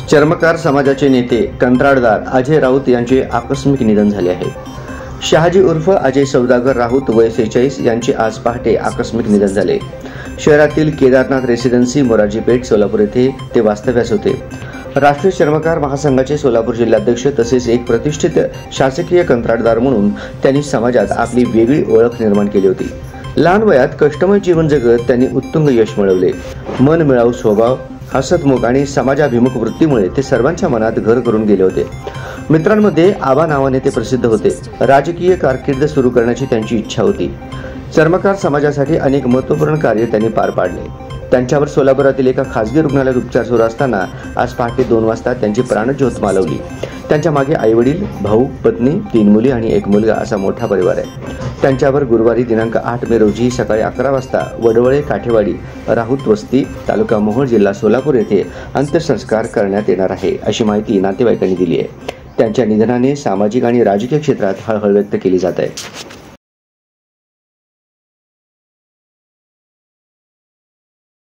चर्मकार समाजाचे नेते कंत्राटदार अजय राऊत यांचे आकस्मिक निधन झाले आहे। शहाजी उर्फ अजय सौदागर राऊत वय 46 यांचे आज पहाटे आकस्मिक निधन झाले। शहरातील केदारनाथ रेसिडेन्सी मोरारजी पेठ सोलापूर येथे ते वास्तव्यास होते। राष्ट्रीय चर्मकार महासंघाचे सोलापूर जिल्हाध्यक्ष तसेच एक प्रतिष्ठित शासकीय कंत्राटदार म्हणून त्यांनी समाजात आपली वेगळी ओळख निर्माण केली होती। लहान वयात कष्टमय जीवन जगत त्यांनी उत्तुंग यश मिळवले। मनमिळाऊ स्वभाव, हसतमुख आणि समाजाभिमुख वृत्तीमुळे ते सर्वांच्या मनात घर करून गेले होते। मित्रांमध्ये आबा नावाने ते प्रसिद्ध होते। राजकीय कारकीर्द सुरू करण्याची त्यांची इच्छा होती। चर्मकार समाजासाठी अनेक महत्त्वपूर्ण कार्य त्यांनी पार पाडले। त्यांच्यावर सोलापुरातील एका खासगी रुग्णालयात उपचार सुरू असताना आज पहाटे 2 वाजता त्यांची प्राणज्योत मालवली। त्यांच्या मागे आईवडील, भाऊ, पत्नी, 3 मुली आणि 1 मुलगा असा मोठा परिवार आहे। त्यांच्यावर गुरुवारी दिनांक 8 मे रोजी सकाळी 11 वाजता वडवळे काठेवाडी राऊत वस्ती तालुका मोहोळ जिल्हा सोलापूर येथे अंत्यसंस्कार करण्यात येणार आहे, अशी माहिती नातेवाईकांनी दिली आहे। त्यांच्या निधनाने सामाजिक आणि राजकीय क्षेत्रात हळहळ व्यक्त केली जात आहे।